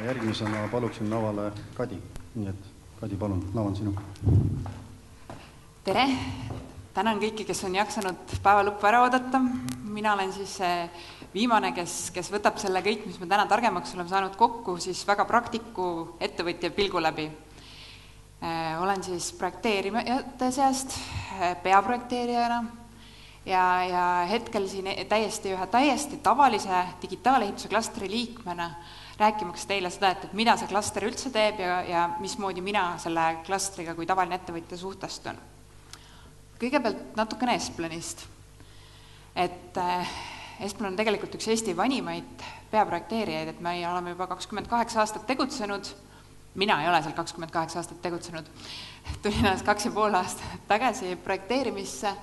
järgmisena paluksin lavale Kadi. Nii et Kadi, palun, lav on sinu. Tere! Tänan kõiki, kes on jaksanud päeva lõppu ära oodata. Mina olen siis viimane, kes võtab selle kõik, mis me täna targemaks oleme saanud kokku, siis väga praktiku ettevõtja pilgu läbi. Olen siis projekteerijate seast, peaprojekteerijana ja hetkel siin ühe täiesti tavalise digitaalehituse klastri liikmena rääkimaks teile seda, et mida see klaster üldse teeb ja mismoodi mina selle klastriga kui tavaline ettevõtja suhtestun. Kõigepealt natukene Esplanist. Esplan on tegelikult üks Eesti vanimaid peaprojekteerijaid, et me oleme juba 28 aastat tegutsenud. Mina ei ole seal 28 aastat tegutsenud. Tulin 2,5 aastat tagasi projekteerimisse.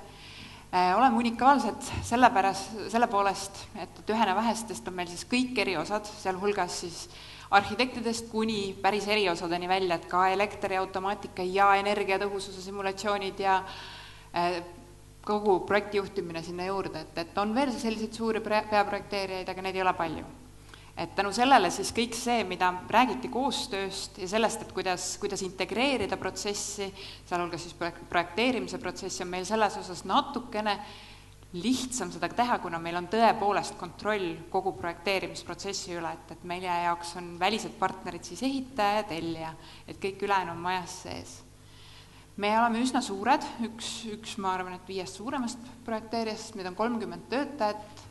Oleme unikaalsed selle poolest, et ühena vähestest on meil siis kõik eriosad, seal hulgas siis arhitektidest kuni päris eriosadeni välja, et ka elekter ja automaatika ja energiatõhususe simulatsioonid ja kogu projekti juhtimine sinna juurde, et on veel selliseid suuri peaprojekteerijaid, aga neid ei ole palju. Et tänu sellele siis kõik see, mida räägiti koostööst ja sellest, et kuidas integreerida protsessi, sealhulgas siis projekteerimise protsessi, on meil selles osas natukene lihtsam seda teha, kuna meil on tõepoolest kontroll kogu projekteerimisprotsessi üle, et meie jaoks on välised partnerid siis ehitaja ja tellija, et kõik ülejäänu on majas sees. Me oleme üsna suured, üks ma arvan, et 5 suuremast projekteerijast, meid on 30 töötajat,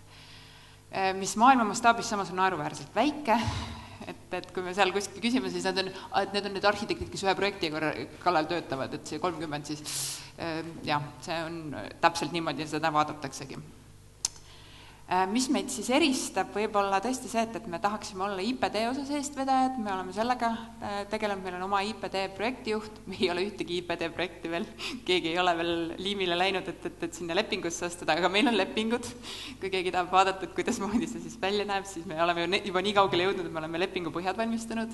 mis maailma mastaabis samas on naeruväärselt väike, et kui me seal kuskil küsime, siis need on need arhitektid, kes ühe projekti kallal töötavad, et see 30, siis see on täpselt niimoodi, seda vaadataksegi. Mis meid siis eristab, võib-olla tõesti see, et me tahaksime olla IPD osas eestvedajad, me oleme sellega tegelenud, meil on oma IPD projektijuht, me ei ole ühtegi IPD projekti veel, keegi ei ole veel liimile läinud, et sinna lepingusse astuda, aga meil on lepingud, kui keegi tahab vaadata, et kuidas moodi see siis välja näeb, siis me oleme juba nii kaugele jõudnud, et me oleme lepingu põhjad valmistanud.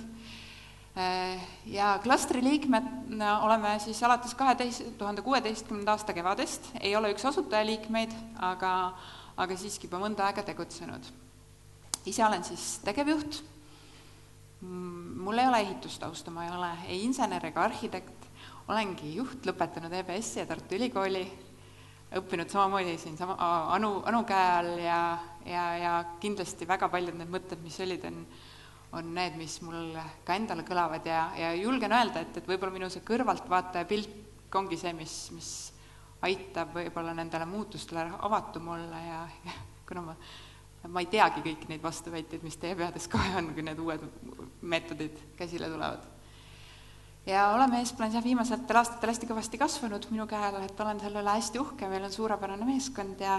Ja klastri liikmed oleme siis alates 2016. aasta kevadest, ei ole üks asutajaliikmeid, aga siiski juba mõnda aega tegutsenud. Ise olen siis tegevjuht. Mul ei ole ehitustausta, ma ei ole ei insener ega arhitekt. Olengi juht, lõpetanud EBS ja Tartu Ülikooli, õppinud samamoodi siin Anu käe all ja kindlasti väga paljud need mõtted, mis olid, on need, mis mul ka endale kõlavad ja julgen öelda, et võib-olla minu see kõrvaltvaataja pilk ongi see, mis aitab võib-olla nendele muutustele avatum olla ja kuna ma ei teagi kõik neid vastuväiteid, mis teie peades kohe on, kui need uued meetodid käsile tulevad. Ja oleme Esplanis viimasetel aastatel hästi kõvasti kasvanud minu käel, et olen selle üle hästi uhke, meil on suurepärane meeskond ja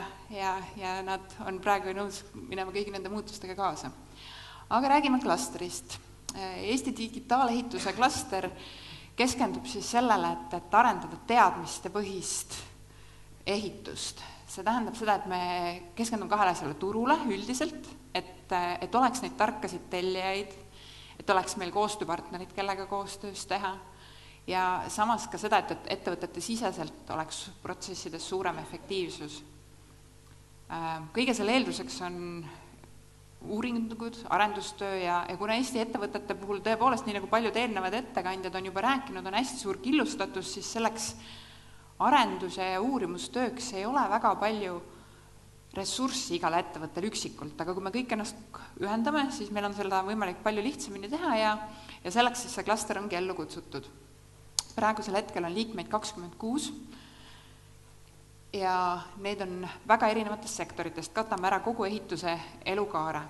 nad on praegu nõus minema kõigi nende muutustega kaasa. Aga räägime klastrist. Eesti digitaalehituse klaster keskendub siis sellele, et arendada teadmiste põhist ehitust. See tähendab seda, et me keskendume 2 asjale turule üldiselt, et oleks neid tarkasid tellijaid, et oleks meil koostööpartnerid, kellega koostöös teha ja samas ka seda, et ettevõtete siseselt oleks protsessides suurem efektiivsus. Kõige selle eelduseks on uuringud, arendustöö ja kuna Eesti ettevõtete puhul tõepoolest, nii nagu paljud eelnevad ettekandjad on juba rääkinud, on hästi suur killustatus, siis selleks arenduse ja uurimustööks ei ole väga palju ressurssi igale ettevõttel üksikult, aga kui me kõik ennast ühendame, siis meil on seda võimalik palju lihtsamini teha ja selleks siis see klaster ongi ellu kutsutud. Praegusel hetkel on liikmeid 26 ja need on väga erinevatest sektoritest, katame ära kogu ehituse elukaare.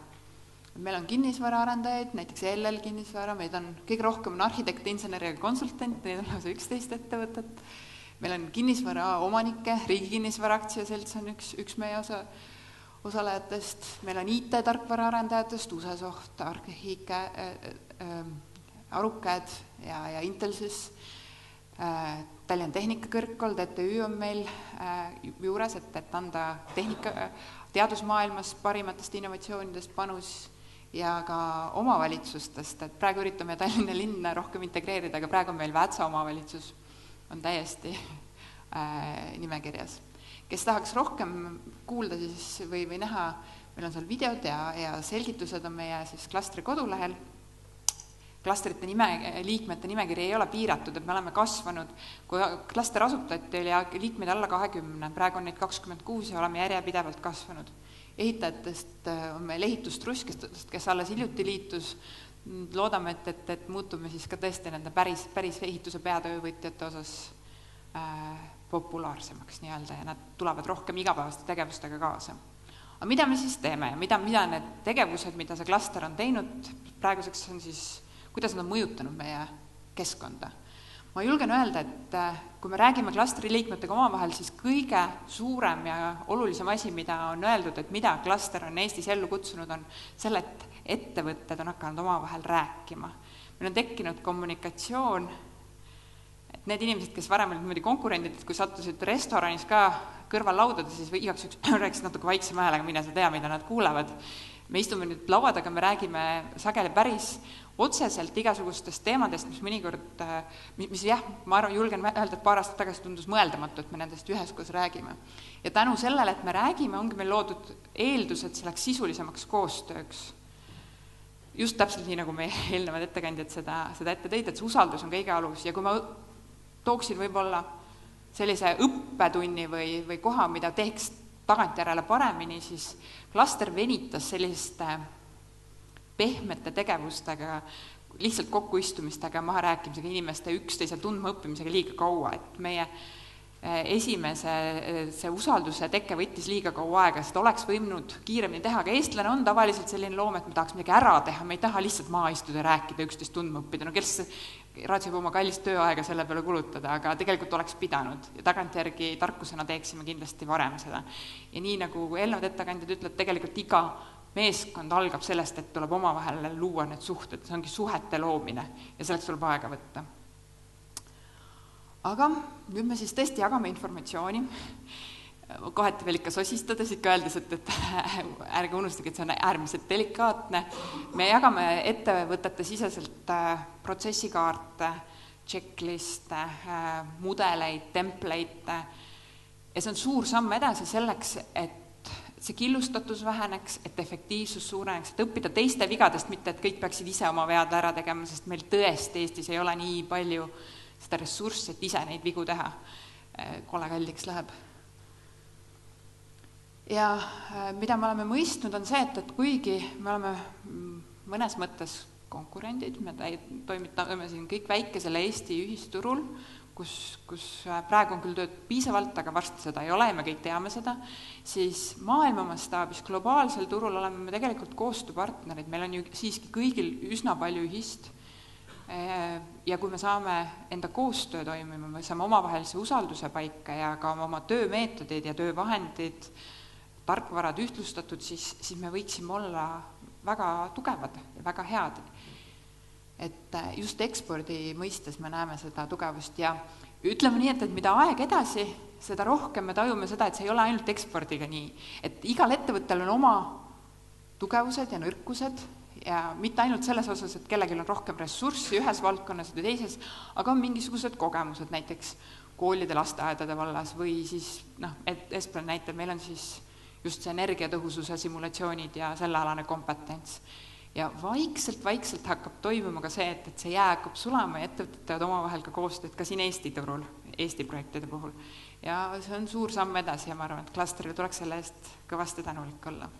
Meil on kinnisvaraarendajaid, näiteks ELL kinnisvara, meid on kõige rohkem on arhitekte, inseneri ja konsultante, neid on lausa 11 ettevõtet. Meil on kinnisvara omanikke, Riigi Kinnisvara Aktsiaselts on üks meie osalejatest. Meil on IT-tarkvaraarendajatest, Usesoft, Archike, Arukad ja Intelsys. Tallinna Tehnikakõrgkool, TTÜ on meil juures, et anda teadusmaailmas parimatest innovatsioonidest panus ja ka omavalitsustest, et praegu üritame Tallinna linna rohkem integreerida, aga praegu on meil Väätsa omavalitsus on täiesti nimekirjas. Kes tahaks rohkem kuulda siis või näha, meil on seal videod ja selgitused on meie siis klastri kodulehel klastrite liikmete nimekiri ei ole piiratud, et me oleme kasvanud, kui klaster asutati, oli liikmeid alla 20, praegu on neid 26 ja oleme järjepidevalt kasvanud. Ehitajatest on meil ehitustruss, kes alles hiljuti liitus, loodame, et muutume siis ka tõesti nende päris ehituse peatöövõtjate osas populaarsemaks nii-öelda ja nad tulevad rohkem igapäevaste tegevustega kaasa. Aga mida me siis teeme ja mida need tegevused, mida see klaster on teinud, praeguseks on siis, kuidas nad on mõjutanud meie keskkonda? Ma julgen öelda, et kui me räägime klastri liikmetega omavahel, siis kõige suurem ja olulisem asi, mida on öeldud, et mida klaster on Eestis ellu kutsunud, on selle, et ettevõtted on hakanud omavahel rääkima. Meil on tekkinud kommunikatsioon, et need inimesed, kes varem olid niimoodi konkurendid, kui sattusid restoranis ka kõrval laudades, siis igaks üks rääkisid natuke vaiksema häälega, mine sa tea, mida nad kuulevad. Me istume nüüd laua taga, me räägime sageli päris otseselt igasugustest teemadest, mis mõnikord, mis jah, ma arvan, julgen öelda, et paar aastat tagasi tundus mõeldamatu, et me nendest üheskoos räägime. Ja tänu sellele, et me räägime, ongi meil loodud eeldused selleks sisulisemaks koostööks. Just täpselt nii, nagu meie eelnevad ettekandjad seda ette tõid, et see usaldus on kõige alus ja kui ma tooksin võib-olla sellise õppetunni või koha, mida teeks tagantjärele paremini, siis klaster venitas selliste pehmete tegevustega, lihtsalt kokkuistumistega, maha rääkimisega, inimeste üksteise tundma õppimisega liiga kaua, et meie esimese see usalduse tekke võttis liiga kaua aega, sest oleks võinud kiiremini teha, aga eestlane on tavaliselt selline loom, et me tahaks midagi ära teha, me ei taha lihtsalt maha istuda ja rääkida, üksteist tundma õppida, no kes raatsib oma kallist tööaega selle peale kulutada, aga tegelikult oleks pidanud ja tagantjärgi tarkusena teeksime kindlasti varem seda. Ja nii nagu eelnevad ettekandjad ütlevad, tegelikult iga meeskond algab sellest, et tuleb omavahel luua need suhted, see ongi suhete loomine ja selleks tuleb aega võtta. Aga nüüd me siis tõesti jagame informatsiooni, kohati veel ikka sosistades, ikka öeldes, et ärge unustage, et see on äärmiselt delikaatne. Me jagame ettevõtete siseselt protsessikaarte, checkliste, mudeleid, template'e ja see on suur samm edasi selleks, et see killustatus väheneks, et efektiivsus suureneks, et õppida teiste vigadest, mitte et kõik peaksid ise oma vead ära tegema, sest meil tõesti Eestis ei ole nii palju seda ressurssi, et ise neid vigu teha. Kole kalliks läheb. Ja mida me oleme mõistnud on see, et kuigi me oleme mõnes mõttes konkurendid, me toimitame siin kõik väikesel Eesti ühisturul, kus praegu on küll tööd piisavalt, aga varsti seda ei ole ja me kõik teame seda, siis maailma mastaabis globaalsel turul oleme me tegelikult koostööpartnerid, meil on ju siiski kõigil üsna palju ühist ja kui me saame enda koostöö toimima, me saame omavahelise usalduse paika ja ka oma töömeetodid ja töövahendid, tarkvarad ühtlustatud, siis me võiksime olla väga tugevad ja väga head. Et just ekspordi mõistes me näeme seda tugevust ja ütleme nii, et mida aeg edasi, seda rohkem me tajume seda, et see ei ole ainult ekspordiga nii. Et igal ettevõttel on oma tugevused ja nõrkused ja mitte ainult selles osas, et kellelgi on rohkem ressurssi ühes valdkonnas või teises, aga on mingisugused kogemused näiteks koolide lasteaedade vallas või siis, Esplan näitel, meil on siis just see energiatõhususe simulatsioonid ja sellealane kompetents. Ja vaikselt hakkab toimuma ka see, et see jää hakkab sulama ja ettevõtted teevad omavahel ka koostööd ka siin Eesti turul, Eesti projektide puhul. Ja see on suur samm edasi ja ma arvan, et klastrile tuleks selle eest kõvasti tänulik olla.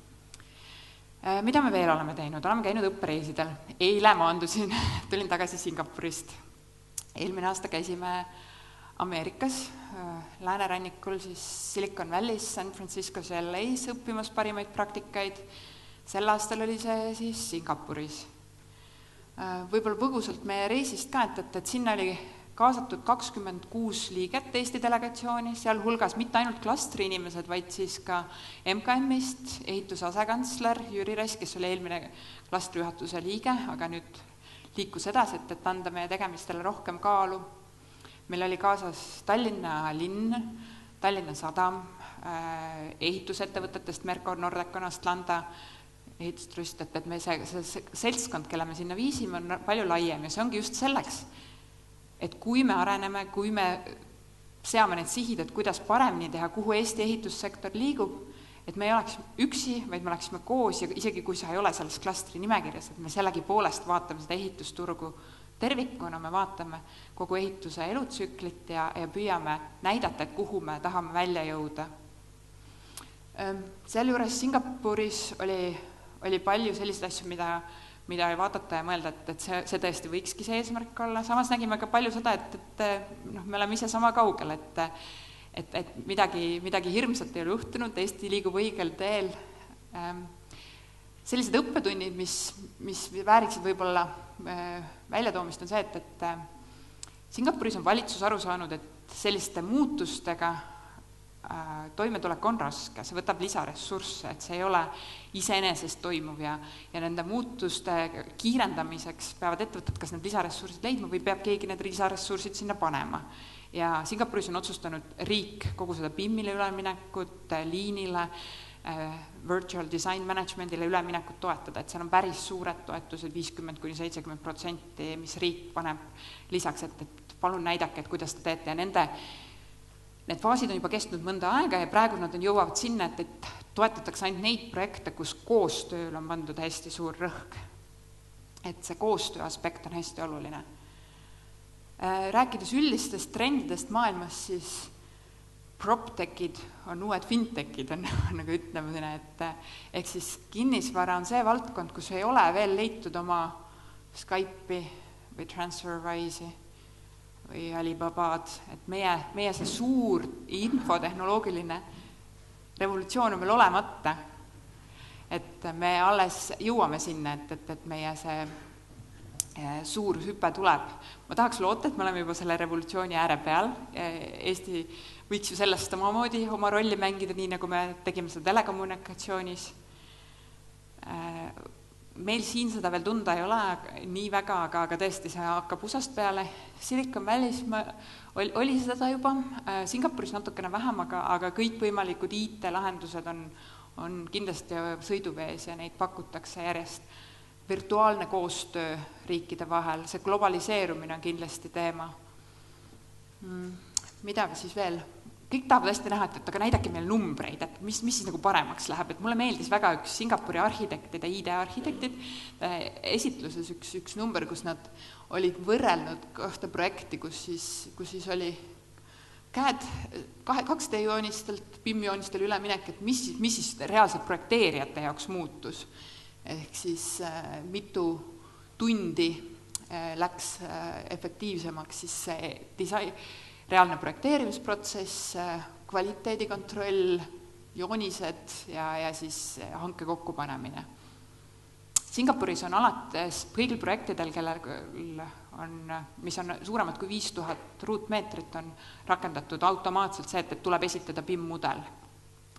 Mida me veel oleme teinud? Oleme käinud õppereisidel. Eile maandusin, tulin tagasi Singapurist. Eelmine aasta käisime Ameerikas, läänerannikul siis Silicon Valley's, San Francisco's ja LA's õppimas parimaid praktikaid. Sel aastal oli see siis Singapuris. Võib-olla põgusalt meie reisist ka, et sinna oli kaasatud 26 liiget Eesti delegatsiooni, seal hulgas mitte ainult klastri inimesed, vaid siis ka MKM-ist, ehituse asekantsler Jüri Rass, kes oli eelmine klastri juhatuse liige, aga nüüd liikus edasi, et anda meie tegemistele rohkem kaalu. Meil oli kaasas Tallinna linn, Tallinna Sadam, ehitusettevõtetest Mercor, Nordecon, Astlanda, ehitustrust, et me see seltskond, kelle me sinna viisime, on palju laiem ja see ongi just selleks, et kui me areneme, kui me seame need sihid, et kuidas paremini teha, kuhu Eesti ehitussektor liigub, et me ei oleks üksi, vaid me oleksime koos ja isegi kui sa ei ole selles klastri nimekirjas, et me sellegi poolest vaatame seda ehitusturgu tervikuna, me vaatame kogu ehituse elutsüklit ja püüame näidata, et kuhu me tahame välja jõuda. Sealjuures Singapuris oli palju selliseid asju, mida vaadata ja mõelda, et see tõesti võikski see eesmärk olla. Samas nägime ka palju seda, et me oleme ise sama kaugel, et midagi hirmsat ei ole juhtunud, Eesti liigub õigel teel. Sellised õppetunnid, mis vääriksid võib-olla väljatoomist, on see, et Singapuris on valitsus aru saanud, et selliste muutustega toimetulek on raske, see võtab lisaressursse, et see ei ole iseenesest toimuv ja nende muutuste kiirendamiseks peavad ettevõtted kas need lisaressursid leidma või peab keegi need lisaressursid sinna panema. Ja Singapuris on otsustanud riik kogu seda BIM-ile üleminekut, liinile, virtual design managementile üleminekut toetada, et seal on päris suured toetused, 50–70%, mis riik paneb lisaks, et palun näidake, et kuidas te teete ja need faasid on juba kestnud mõnda aega ja praegu nad jõuavad sinna, et toetatakse ainult neid projekte, kus koostööl on pandud hästi suur rõhk. Et see koostöö aspekt on hästi oluline. Rääkides üldistest trendidest maailmas, siis proptechid on uued fintechid, on nagu ütlemine, et ehk siis kinnisvara on see valdkond, kus ei ole veel leitud oma Skype'i või TransferWise'i või Alibabad, et meie see suur infotehnoloogiline revolutsioon on veel olemata, et me alles jõuame sinna, et meie see suur hüpe tuleb. Ma tahaks loota, et me oleme juba selle revolutsiooni ääre peal. Eesti võiks ju sellest omamoodi oma rolli mängida, nii nagu me tegime seda telekommunikatsioonis. Meil siin seda veel tunda ei ole nii väga, aga tõesti see hakkab usast peale. Silicon Valley's oli seda juba, Singapuris natukene vähem, aga kõik võimalikud IT-lahendused on kindlasti sõiduvees ja neid pakutakse järjest. Virtuaalne koostöö riikide vahel, see globaliseerumine on kindlasti teema. Mida siis veel? Kõik tahavad hästi näha, et aga näidake meil numbreid, et mis siis nagu paremaks läheb. Et mulle meeldis väga üks Singapuri arhitektide, ID-arhitektid esitluses üks number, kus nad olid võrrelnud kahte projekti, kus siis oli käed 2D-joonistelt, BIM-joonistele üleminek, et mis siis reaalselt projekteerijate jaoks muutus. Ehk siis mitu tundi läks efektiivsemaks siis see reaalne projekteerimisprotsess, kvaliteedikontroll, joonised ja siis hanke kokkupanemine. Singapuris on alates kõigil projektidel, mis on suuremad kui 5000 ruutmeetrit, on rakendatud automaatselt see, et tuleb esitada BIM-mudel.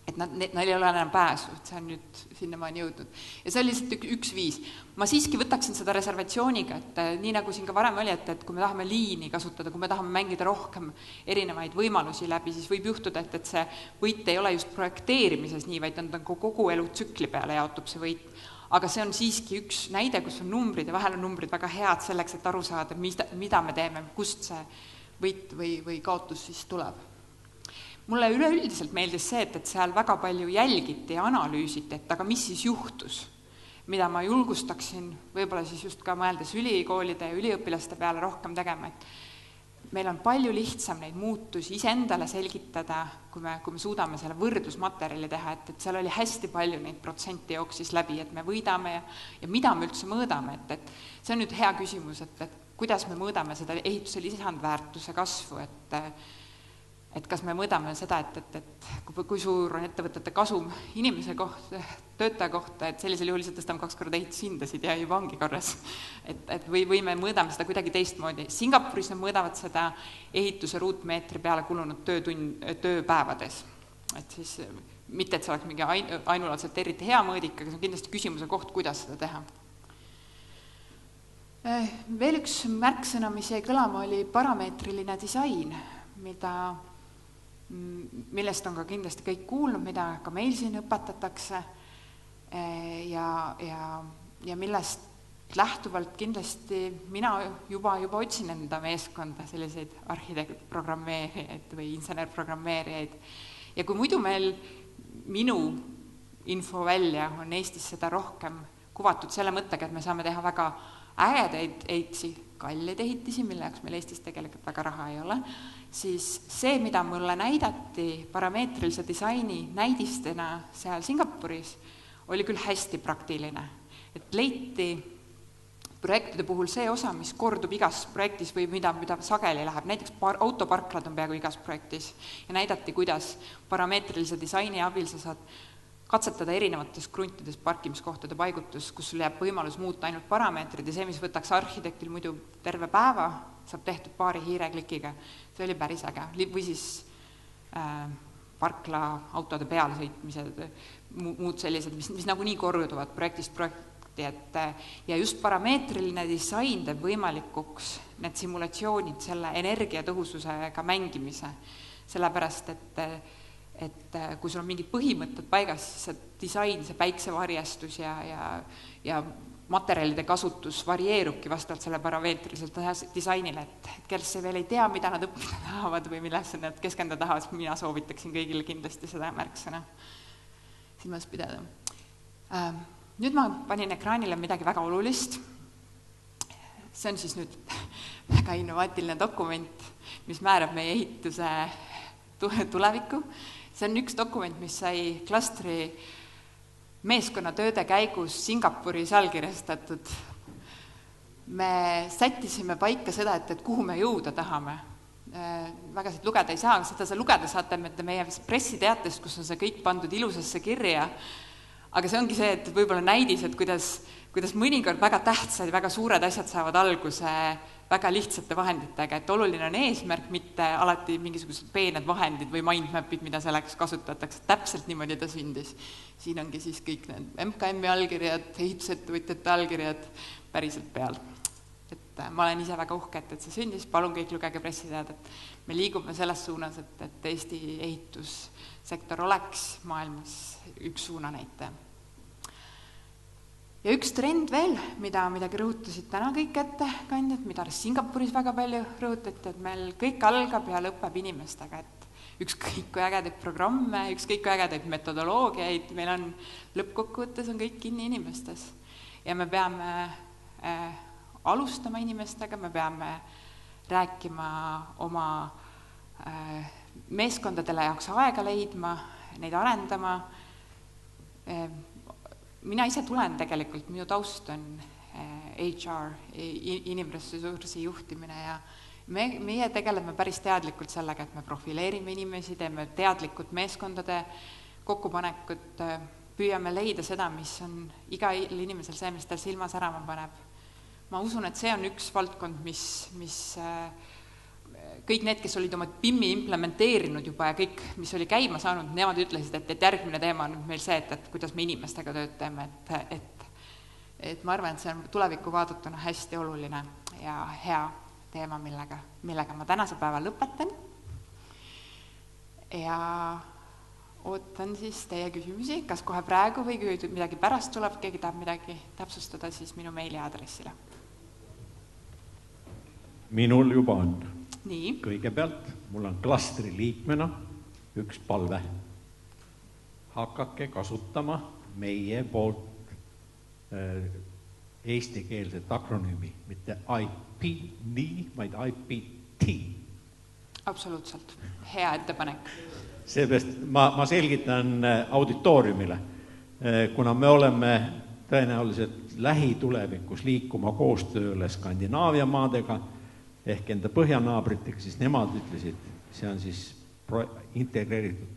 Et neil ei ole enam pääsu, et see on nüüd sinnamaani jõudnud. Ja see oli lihtsalt üks viis. Ma siiski võtaksin seda reservatsiooniga, et nii nagu siin ka varem oli, et kui me tahame liini kasutada, kui me tahame mängida rohkem erinevaid võimalusi läbi, siis võib juhtuda, et see võit ei ole just projekteerimises nii, vaid on kogu elutsükli peale jaotub see võit. Aga see on siiski üks näide, kus on numbrid ja vahel on numbrid väga head selleks, et aru saada, mida me teeme, kust see võit või kaotus siis tuleb. Mulle üleüldiselt meeldis see, et seal väga palju jälgiti ja analüüsiti, et aga mis siis juhtus, mida ma julgustaksin võib-olla siis just ka mõeldes ülikoolide ja üliõpilaste peale rohkem tegema, et meil on palju lihtsam neid muutusi iseendale selgitada, kui me suudame selle võrdlusmaterjali teha, et seal oli hästi palju neid protsenti jooksis läbi, et me võidame ja mida me üldse mõõdame, et see on nüüd hea küsimus, et kuidas me mõõdame seda ehituse lisandväärtuse kasvu, et kas me mõõdame seda, et kui suur on ettevõtete kasum inimese kohta, töötaja kohta, et sellisel juhul lihtsalt tõstame 2 korda ehitushindasid ja juba ongi korras. Või me mõõdame seda kuidagi teistmoodi. Singapuris nad mõõdavad seda ehituse ruutmeetri peale kulunud tööpäevades. Et siis mitte, et see oleks mingi ainulaadselt eriti hea mõõdik, aga see on kindlasti küsimuse koht, kuidas seda teha. Veel üks märksõna, mis jäi kõlama, oli parameetriline disain, millest on ka kindlasti kõik kuulnud, mida ka meil siin õpetatakse ja millest lähtuvalt kindlasti mina juba otsin enda meeskonda selliseid arhitektprogrammeerijaid või insenerprogrammeerijaid. Ja kui muidu minu info välja, on Eestis seda rohkem kuvatud selle mõttega, et me saame teha väga ägedaid ehitisi, kalleid ehitisi, mille jaoks meil Eestis tegelikult väga raha ei ole, siis see, mida mulle näidati parameetrilise disaini näidistena seal Singapuris, oli küll hästi praktiline. Et leiti projektide puhul see osa, mis kordub igas projektis või mida sageli läheb, näiteks autoparklad on peaaegu igas projektis ja näidati, kuidas parameetrilise disaini abil sa saad katsetada erinevates kruntides parkimiskohtade paigutus, kus sul jääb võimalus muuta ainult parameetrid ja see, mis võtaks arhitektil muidu terve päeva, saab tehtud paari hiireklikiga. See oli päris äge. Või siis parkla autode peale sõitmised, muud sellised, mis nagunii korduvad projektist projekti. Ja just parameetriline disain teeb võimalikuks need simulatsioonid selle energiatõhususega mängimise. Sellepärast, et kui sul on mingid põhimõtted paigas, siis see disain, see päiksevarjestus ja materjalide kasutus varieerubki vastavalt selle parameetriliselt disainile, et kes veel ei tea, mida nad õppida tahavad või millesse nad keskenduda tahavad, mina soovitaksin kõigile kindlasti seda märksõna silmas pidada. Nüüd ma panin ekraanile midagi väga olulist. See on siis nüüd väga innovaatiline dokument, mis määrab meie ehituse tulevikku. See on üks dokument, mis sai klastri meeskonnatööde käigus Singapuris allkirjastatud. Me sättisime paika seda, et kuhu me jõuda tahame. Väga siit lugeda ei saa, seda sa lugeda saate meie pressiteatest, kus on see kõik pandud ilusasse kirja. Aga see ongi see, et võib-olla näidis, et kuidas mõnikord väga tähtsad ja väga suured asjad saavad alguse väga lihtsate vahenditega, et oluline on eesmärk, mitte alati mingisugused peened vahendid või mindmapid, mida selleks kasutatakse. Täpselt niimoodi ta sündis. Siin ongi siis kõik need MKM-i allkirjad, ehitusettevõtjate allkirjad päriselt peal. Et ma olen ise väga uhke, et see sündis, palun kõik lugege pressiteadet. Me liigume selles suunas, et Eesti ehitussektor oleks maailmas üks suunanäitaja. Ja üks trend veel, midagi rõhutasid täna kõik ettekandjad, mida Singapuris väga palju rõhutati, et meil kõik algab ja lõpeb inimestega, et ükskõik kui ägedaid programme, ükskõik kui ägedaid metodoloogiaid, meil on lõppkokkuvõttes on kõik kinni inimestes. Ja me peame alustama inimestega, me peame rääkima oma meeskondadele jaoks aega leidma, neid arendama. Mina ise tulen tegelikult, minu taust on HR, inimressursi juhtimine ja meie tegeleme päris teadlikult sellega, et me profileerime inimesi, teeme teadlikult meeskondade kokkupanekut, püüame leida seda, mis on igal inimesel see, mis tal silma särama paneb. Ma usun, et see on üks valdkond, mis kõik need, kes olid oma PIM-i implementeerinud juba ja kõik, mis oli käima saanud, nemad ütlesid, et järgmine teema on meil see, et kuidas me inimestega tööd teeme, et ma arvan, et see on tulevikku vaadatuna hästi oluline ja hea teema, millega ma tänase päeva lõpetan. Ja ootan siis teie küsimusi, kas kohe praegu või kui midagi pärast tuleb, keegi tahab midagi täpsustada, siis minu meili aadressile. Minul juba on. Nii. Kõigepealt, mul on klastri liikmena üks palve. Hakake kasutama meie poolt eestikeelset akronüümi, mitte IPD, vaid IPT. Absoluutselt. Hea ettepanek. Seepärast ma selgitan auditooriumile, kuna me oleme tõenäoliselt lähitulevikus liikuma koostööle Skandinaavia maadega, ehk enda põhjanaabritega, siis nemad ütlesid, see on siis integreeritud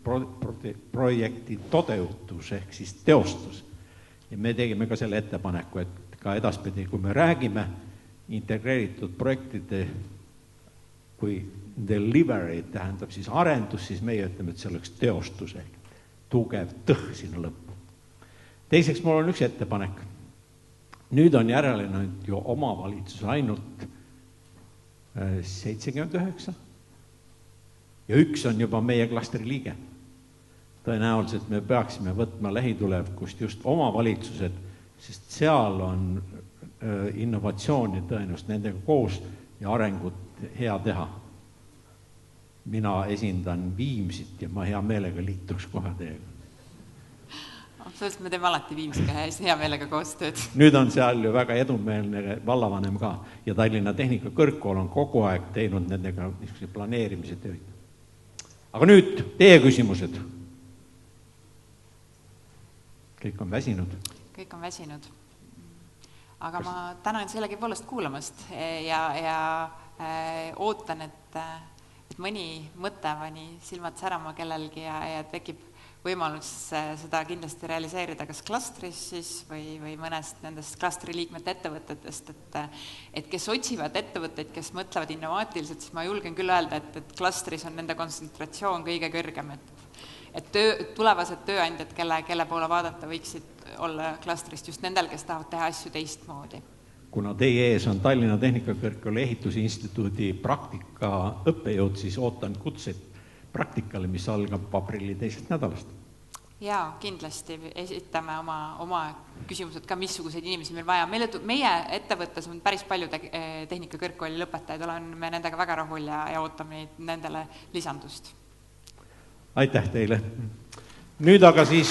projekti toteutus ehk siis teostus. Ja me tegime ka selle ettepaneku, et ka edaspidi, kui me räägime integreeritud projektide, kui delivery tähendab siis arendus, siis meie ütleme, et see oleks teostus ehk tugev tõh sinna lõppu. Teiseks, mul on üks ettepanek. Nüüd on järelenud ju omavalitsus ainult 79 ja üks on juba meie klastri liige. Tõenäoliselt me peaksime võtma lähitulevkust just omavalitsused, sest seal on innovatsiooni tõenäoliselt nendega koos ja arengut hea teha. Mina esindan Viimsit ja ma hea meelega liituks kohe teiega. Absoluutselt, me teeme alati Viimsiga hea meelega koostööd. Nüüd on seal ju väga edumeelne vallavanem ka ja Tallinna Tehnikakõrgkool on kogu aeg teinud nendega planeerimise tööd. Aga nüüd teie küsimused. Kõik on väsinud. Kõik on väsinud. Aga ma tänan sellegipoolest kuulamast ja ootan, et mõni mõte pani silmad särama kellelgi ja tekib võimalus seda kindlasti realiseerida kas klastris siis või mõnest nendest klastri liikmete ettevõtetest, et kes otsivad ettevõtteid, kes mõtlevad innovaatiliselt, siis ma julgen küll öelda, et klastris on nende kontsentratsioon kõige kõrgem, et tulevased tööandjad, kelle poole vaadata võiksid olla klastrist just nendel, kes tahavad teha asju teistmoodi. Kuna teie ees on Tallinna Tehnikakõrgkooli Ehitusinstituudi praktika õppejõud, siis ootan kutset praktikale, mis algab aprilli 2. nädalast. Jaa, kindlasti esitame oma küsimused ka, missuguseid inimesi meil vaja. Meie ettevõttes on päris palju Tehnikakõrgkooli lõpetajaid, oleme nendega väga rahul ja ootame nendele lisandust. Aitäh teile! Nüüd aga siis